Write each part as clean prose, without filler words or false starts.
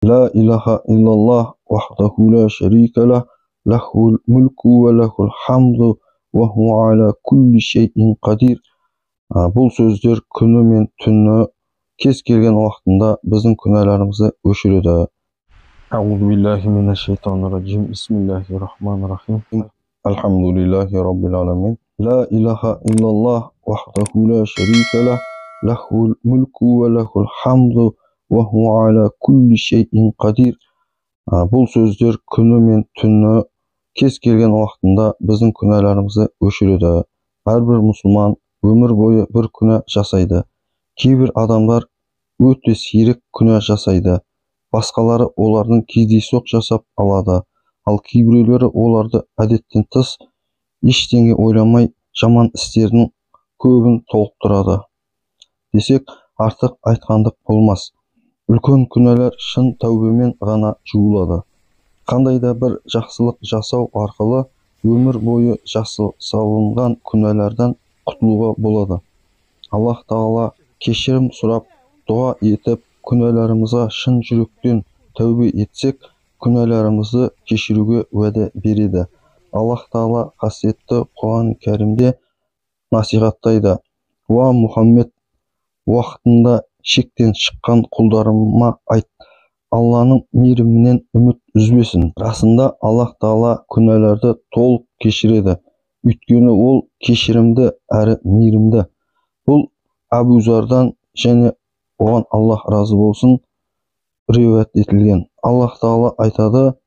لا إله إلا الله وحده لا شريك له له الملك وله الحمد وهو على كل شيء قدير. Бұл сөздер күні мен түні кез келген уақытында біздің күнәларымызды өшіреді. أعوذ بالله من الشيطان الرجيم بسم الله الرحمن الرحيم الحمد لله رب العالمين لا إله إلا الله وحده لا شريك له له الملك وله الحمد وهو على كل شيء قدير. Бұл сөздер күні мен түні кез келген уақытында біздің күнәларымызды өшіреді. Әрбір мұсылман өмір бойы бір күнә жасайды. Кейбір адамдар өте сирек күнә жасайды. Басқалары олардың кездейсоқ жасап алады. Ал кейбіреулері оларды әдеттен тыс ештеңе ойламай жаман істердің көбін толықтырады. Десек, артық айтқандық болмас. Үлкен күнәлар шын тәубемен ғана жуылады. Қандай да бір жақсылық жасау арқылы өмір бойы жасалынған күнәлардан құтылуға болады. Аллах Тағала кешірім сұрап, дуа етіп, күнәларымызға шын жүректен тәубе етсек, күнәларымызды кешіруге уәде береді. Аллах Тағала қасиетті Құран Кәрімде насихаттайды. Уа Мұхаммед, уақытында шектен шыққан құлдарыма айт, Алланың мейірімінен үміт үзбесін. Расында Аллах Тағала күнәларды толық кешіреді. Өйткені ол кешірімді әрі мейірімді. Бұл Әбу Зардан және оған Аллах разы болсын риуаят етілген. Аллах Тағала айтады: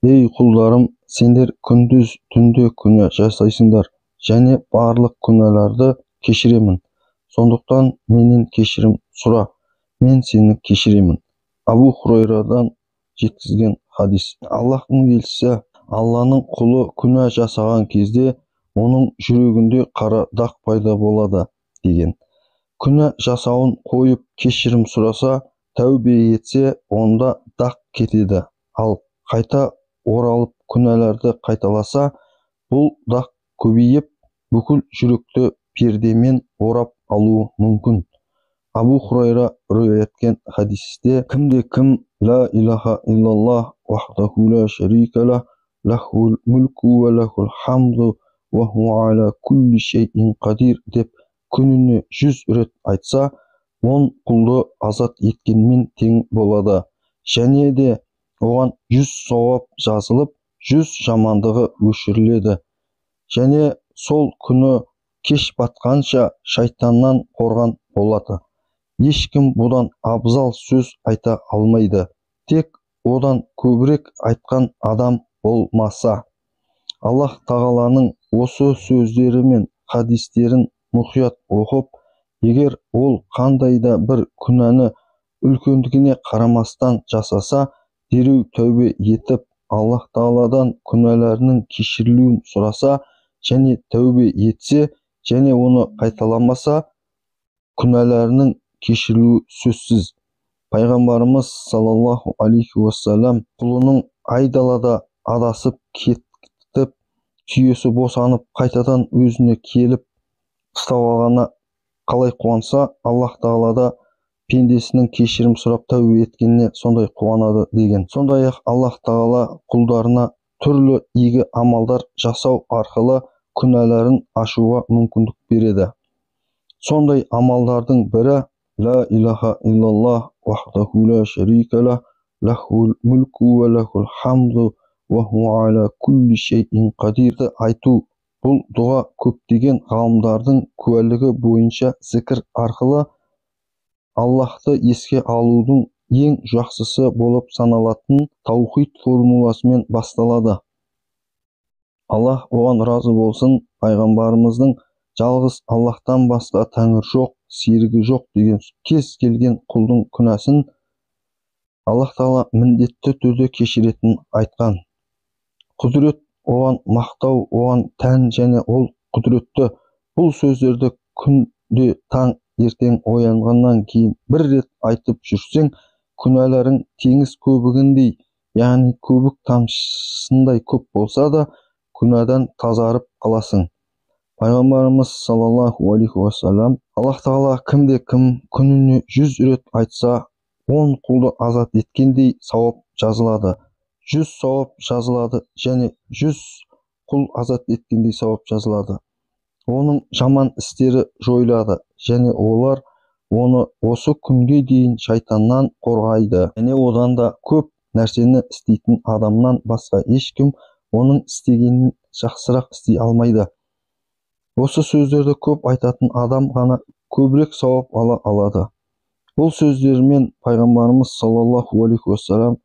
ей құлдарым, сендер күндіз түнде күнә жасайсыңдар және барлық күнәларды кешіремін. Сондықтан менен кешірім сұра, мен сені кешіремін. Абу Хурайрадан жеткізген хадис. Аллахтың елшісі, Алланың құлы күнә жасаған кезде оның жүрегінде қара дақ пайда болады деген. Күнә жасауын қойып кешірім сұраса, тәубе етсе, онда дақ кетеді. Ал қайта оралып күнәларды қайталаса, бұл дақ көбейіп, бүкіл жүректі пердемен орап алуы мүмкін. Абу Хурайра риуаят еткен хадисте, кімде-кім ла илаха иллаллах вахдаху ла шарика лах лахул мүлку ва лахул хамду ва хуа аля кулли шейин қадир деп күніне 100 рет айтса, 10 құлды азат еткенмен тең болады. Және де оған 100 сауап жазылып, 100 жамандығы өшіріледі. Және сол күні кеш батқанша шайтаннан қорған болады. Ешкім бұдан абзал сөз айта алмайды, тек одан көбірек айтқан адам болмаса. Аллах Тағаланың осы сөздері мен хадистерін мұқият оқып, егер ол қандай да бір күнәні үлкендігіне қарамастан жасаса, дереу тәубе етіп, Аллах Тағаладан күнәларының кешірілуін сұраса және тәубе етсе, және оны қайталамаса, күнәларының кешірілуі сөзсіз. Пайғамбарымыз саллаллаху алейхи уассалам құлының айдалада адасып кетіп, түйесі босанып, қайтадан өзіне келіп ұстап алғанына қалай қуанса, Аллах Тағалада пендесінің кешірім сұрап тәубе еткеніне сондай қуанады деген. Сондай-ақ Аллах Тағала құлдарына түрлі игі амалдар жасау арқылы күнәларын ашуға мүмкіндік береді. Сондай амалдардың бірі ла илаха иллаллах вахдаху ла шарика лах лахул мүлку ва лахул хамду ва хуа аля кулли шейин қадирді айту. Бұл дұға көптеген ғалымдардың куәлігі бойынша зікір арқылы Аллахты еске алудың ең жақсысы болып саналатын таухид формуласымен басталады. Аллах оған разы болсын, пайғамбарымыздың жалғыз Аллахтан басқа тәңір жоқ, серігі жоқ деген кез келген құлдың күнәсін Аллах Тағала міндетті түрде кешіретін айтқан. Құдірет оған мақтау, оған тән және ол құдіретті. Бұл сөздерді күнде таң ертең оянғаннан кейін бір рет айтып жүрсең, күнәларың теңіз көбігіндей, яғни көбік тамшысындай көп болса да, күнәдан тазарып қаласың. Пайғамбарымыз саллаллаху алейхи уассалам, Аллах Тағала кімде-кім күніне 100 рет айтса, 10 құлды азат еткендей сауап жазылады. 100 сауап жазылады және 100 құл азат еткендей сауап жазылады. Оның жаман істері жойылады және олар оны осы күнге дейін шайтаннан қорғайды. Және одан да көп нәрсені істейтін адамнан басқа ешкім оның істегенін жақсырақ істей алмайды. Осы сөздерді көп айтатын адам ғана көбірек сауап ала алады. Бұл сөздермен пайғамбарымыз саллаллаху алейхи уассалам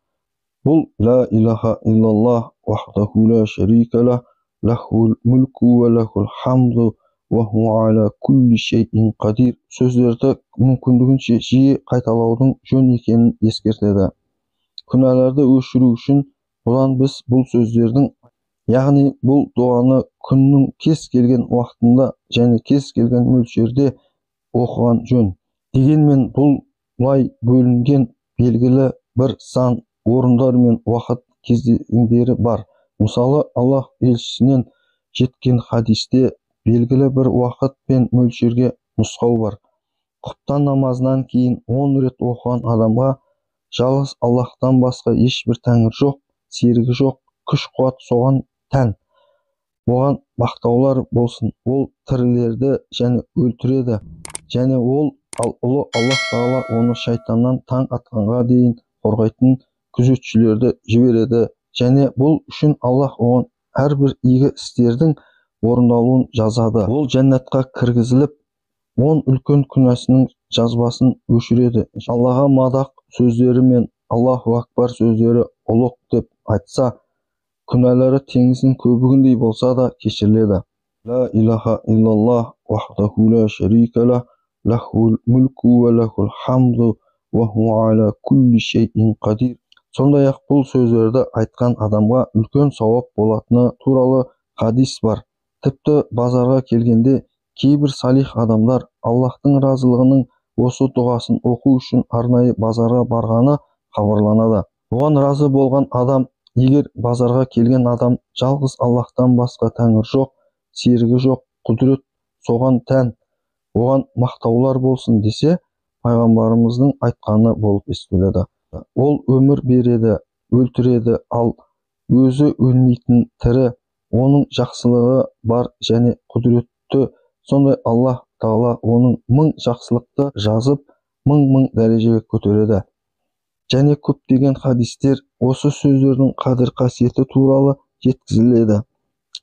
бұл ла илаха иллаллах вахдаху ла шарика лах лахул мүлку ва лахул хамду ва хуа аля кулли шейин қадир сөздерді мүмкіндігінше жиі қайталаудың жөн екенін ескертеді. Күнәларды өшіру үшін бұдан біз бұл сөздердің, яғни бұл дуаны күннің кез келген уақытында және кез келген мөлшерде оқыған жөн. Дегенмен бұлай бөлінген белгілі бір сан, орындар мен уақыт кезеңдері бар. Мысалы, Аллах елшісінен жеткен хадисте белгілі бір уақыт пен мөлшерге нұсқау бар. Құптан намазынан кейін 10 рет оқыған адамға жалғыз Аллахтан басқа ешбір тәңір жоқ, серігі жоқ, күш-қуат соған тән. Оған мақтаулар болсын. Ол тірілерді және өлтіреді, және ол ұлы Аллах Тағала оны шайтаннан таң атқанға дейін қорғайтын күзетшілерді жібереді, және бұл үшін Аллах оған әрбір игі істердің орындалуын жазады. Ол жәннатқа кіргізіліп, 10 үлкен күнәсінің жазбасын өшіреді. Аллаға мадақ сөздері мен Аллаху акбар сөздері ұлық деп айтса, күнәлары теңіздің көбігіндей болса да кешіріледі. Ла илаха иллаллах вахдаху ла шарика лах лахул мүлку ва лахул хамду ва хуа аля кулли шейин қадир. Сондай-ақ бұл сөздерді айтқан адамға үлкен сауап болатыны туралы хадис бар. Тіпті базарға келгенде кейбір салих адамдар Аллахтың разылығының осы дұғасын оқу үшін арнайы базарға барғаны хабарланады. Оған разы болған адам, егер базарға келген адам жалғыз Аллахтан басқа тәңір жоқ, серігі жоқ, құдірет соған тән, оған мақтаулар болсын десе, пайғамбарымыздың айтқаны болып естіледі. Ол өмір береді, өлтіреді, ал өзі өлмейтін тірі, оның жақсылығы бар және құдіретті. Сондай Аллах Тағала оның 1000 жақсылықты жазып, 1000 дәрежеге көтереді. Және көптеген хадистер осы сөздердің қадір қасиеті туралы жеткізіледі.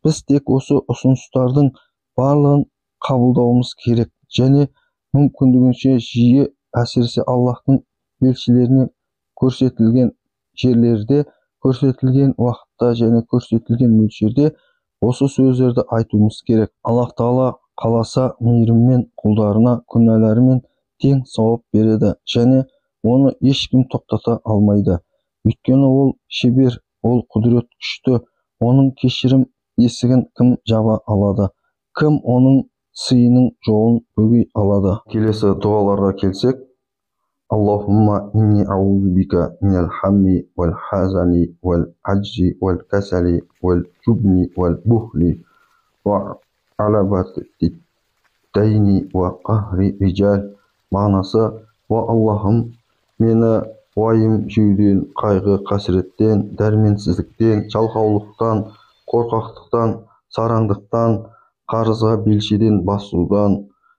Біз тек осы ұсыныстардың барлығын қабылдауымыз керек және мүмкіндігінше жиі, әсіресе Аллахтың елшілеріне көрсетілген жерлерде, көрсетілген уақытта және көрсетілген мөлшерде осы сөздерді айтуымыз керек. Аллах Тағала қаласа мейіріммен құлдарына күнәларымен тең сауап береді және оны ешкім тоқтата алмайды. Өйткені ол шебер, ол құдірет күшті, оның кешірім есігін кім жаба алады, кім оның сыйының жолын бөгей алады. Келесі дұғаларға келсек, Аллахумма инни аузу бика минал хамми вал хазани вал аджзи вал касали вал жубни вал бухли ва алабати дайни ва қахри риджал. Мағынасы: уа Аллахым, мені уайым жеуден, қайғы қасіреттен, дәрменсіздіктен, жалқаулықтан, қорқақтықтан, сараңдықтан, қарызға белшеден басудан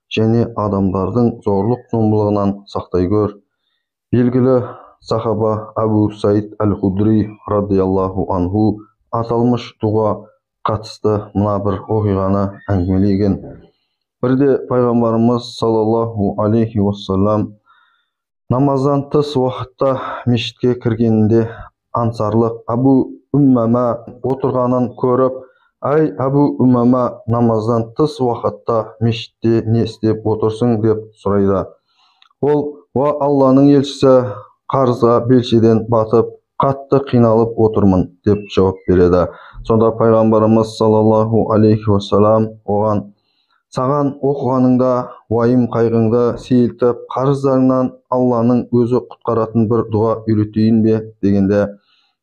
және адамдардың зорлық-зомбылығынан сақтай көр. Белгілі сахаба Абу Саид әл-Худри радиаллаху анху аталмыш дұға қатысты мына бір оқиғаны әңгімелеген. Бірде пайғамбарымыз саллаллаху алейхи уассалам намаздан тыс уақытта мешітке кіргенінде ансарлық Абу Умама отырғанын көріп: «Ай Абу Умама, намаздан тыс уақытта мешітте не істеп отырсың?» деп сұрайды. Ол: «Уа Алланың елшісі, қарызға белшеден батып, қатты қиналып отырмын» деп жауап береді. Сонда пайғамбарымыз саллаллаху алейхи уассалам оған: «Саған оқығаныңда уайым қайғыңды сейілтіп, қарыздарыңнан Алланың өзі құтқаратын бір дұға үйретейін бе?» дегенде,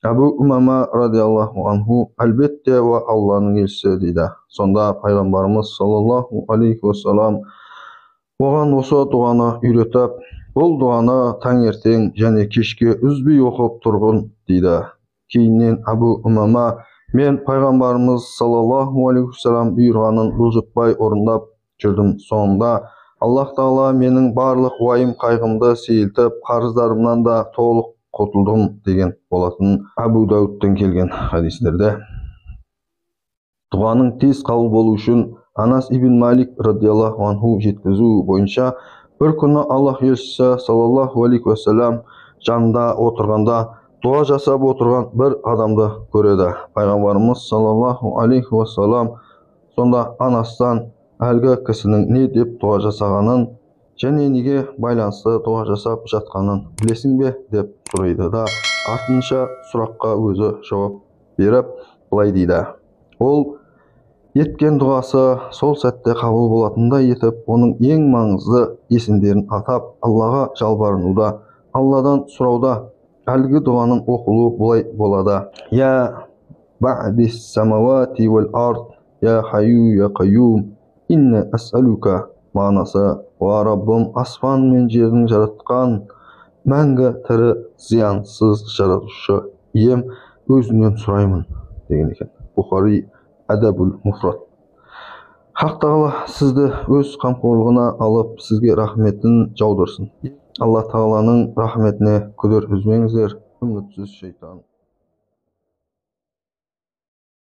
Абу Умама радиаллаху анху: «Әлбетте, уа Алланың елшісі» дейді. Сонда пайғамбарымыз саллаллаху алейхи уассалам оған осы дұғаны үйретіп, Бұл дуаны таңертең және кешке үзбей оқып тұрғын дейді. Кейіннен Абу Умама: мен пайғамбарымыз саллаллаху алейхи вассалам бұйырғанын бұлжытпай орындап жүрдім. Соңында Аллах Тағала менің барлық уайым қайғымды сейілтіп, қарыздарымнан да толық құтылдым деген болатын. Абу Дауудтан келген хадистерде. Дұғаның тез қабыл болу үшін Анас ибн Малик радиаллаху анху жеткізу бойынша, бір күні Аллах елшісі саллаллаху алейхи вассалам жанында отырғанда дұға жасап отырған бір адамды көреді. Пайғамбарымыз саллаллаху алейхи вассалам сонда Анастан әлгі кісінің не деп дұға жасағанын және неге байланысты дұға жасап жатқанын білесің бе деп сұрайды да, артынша сұраққа өзі жауап беріп былай дейді: ол еткен дұғасы сол сәтте қабыл болатындай етіп, оның ең маңызды есімдерін атап, Аллаға жалбарынуда, Алладан сұрауда. Әлгі дұғаның оқылуы былай болады: Я ба'дис самавати вал ард, я хайю я қайюм, инна ас'алука. Мағынасы: уа Раббым, аспан мен жердің жаратқан, мәңгі тірі зиянсыз жаратушы ием, өзінен сұраймын деген екен. Бұхари Адабул Муфрат. Хақ Тағала сізді өз қамқорлығына алып, сізге рахметін жаудырсын. Алла Тағаланың рахметіне күдер үзбеңіздер, үмітсіз шайтан.